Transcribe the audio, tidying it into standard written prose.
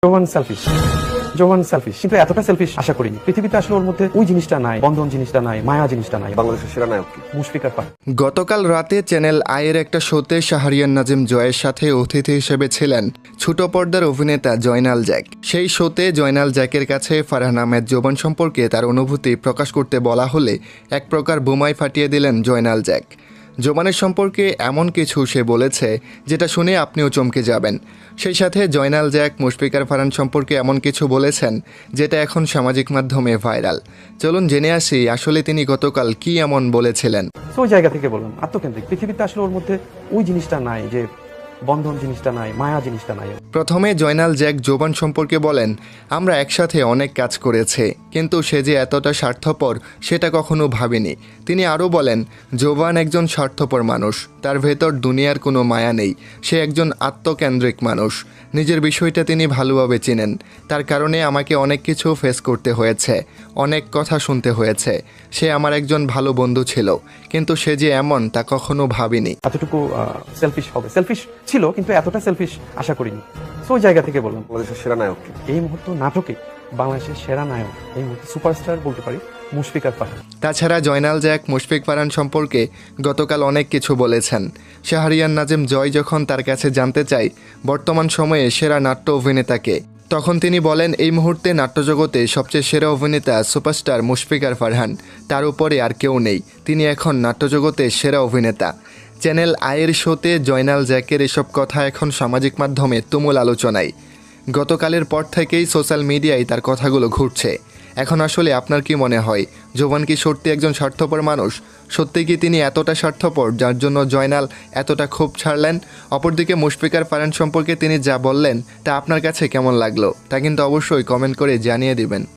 জোবান shellfish কিন্তু এতটা shellfish আশা করিনি। পৃথিবীতে আসলে ওর মধ্যে ওই জিনিসটা নাই, বন্ধন জিনিসটা নাই, মায়া জিনিসটা নাই। বাংলাদেশের সেরা নায়ক কি? মুশফিকার পারহান। গতকাল রাতে চ্যানেল আইয়ের একটা শোতে শাহরিয়ার নাজিম জয়ের সাথে অতিথি হিসেবে ছিলেন ছোট পর্দার অভিনেতা জয়নাল জ্যাক। সেই শোতে জয়নাল জ্যাকের কাছে ফারহান আহমেদ জোবান সম্পর্কে তার অনুভূতি প্রকাশ করতে বলা হলে এক প্রকার বোমাই ফাটিয়ে দিলেন জয়নাল জ্যাক। জোবানের সম্পর্কে এমন কিছু সে বলেছে যেটা শুনে আপনিও চমকে যাবেন। সেই সাথে জয়নাল জ্যাক মুশফিকার ফারহান সম্পর্কে এমন কিছু বলেছেন যেটা এখন সামাজিক মাধ্যমে ভাইরাল। চলুন জেনে আসি আসলে তিনি গতকাল কি এমন বলেছিলেন। তো ওই জায়গা থেকে বললাম আত্মকেন্দ্রিক। পৃথিবীতে আসলে ওর মধ্যে ওই জিনিসটা নাই, যে বন্ধন জিনিসটা নাই, মায়া জিনিসটা নাই। প্রথমে জয়নাল জ্যাক জোবান সম্পর্কে বলেন, আমরা একসাথে অনেক কাজ করেছে, কিন্তু সে যে এতটা স্বার্থপর সেটা কখনো ভাবিনি। তিনি আরও বলেন, জোবান একজন স্বার্থপর মানুষ, তার ভেতর দুনিয়ার কোনো মায়া নেই। সে একজন আত্মকেন্দ্রিক মানুষ, নিজের বিষয়টা তিনি ভালোভাবে চিনেন। তার কারণে আমাকে অনেক কিছু ফেস করতে হয়েছে, অনেক কথা শুনতে হয়েছে। সে আমার একজন ভালো বন্ধু ছিল, কিন্তু সে যে এমন তা কখনো ভাবিনি। এতটুকু সেলফিশ হবে, সেলফিশ ছিল কিন্তু এতটা সেলফিশ আশা করিনি। তো ওই জায়গা থেকে বললাম বাংলাদেশের সেরা নায়ক কি? এই মুহূর্তে নাটকে বাংলাদেশের সেরা নায়ক, এই মুহূর্তে সুপারস্টার বলতে পারি মুশফিকার পারহান। তাছাড়া জয়নাল জ্যাক মুশফিক ফারহান সম্পর্কে গতকাল অনেক কিছু বলেছেন। শাহরিয়ার নাজিম জয় যখন তার কাছে জানতে চাই বর্তমান সময়ে সেরা নাট্য অভিনেতাকে, তখন তিনি বলেন, এই মুহূর্তে নাট্যজগতে সবচেয়ে সেরা অভিনেতা সুপারস্টার মুশফিকার ফারহান, তার উপরে আর কেউ নেই। তিনি এখন নাট্যজগতে সেরা অভিনেতা। চ্যানেল আইয়ের শোতে জয়নাল জ্যাকের এসব কথা এখন সামাজিক মাধ্যমে তুমুল আলোচনায়। গতকালের পর থেকেই সোশ্যাল মিডিয়ায় তার কথাগুলো ঘুরছে। এখন আসলে আপনার কি মনে হয়, জোবান কি সত্যি একজন স্বার্থপর মানুষ? সত্যি কি তিনি এতটা স্বার্থপর যার জন্য জয়নাল এতটা ক্ষোভ ছাড়লেন? অপরদিকে মুশফিকার ফারহান সম্পর্কে তিনি যা বললেন তা আপনার কাছে কেমন লাগলো তা কিন্তু অবশ্যই কমেন্ট করে জানিয়ে দিবেন।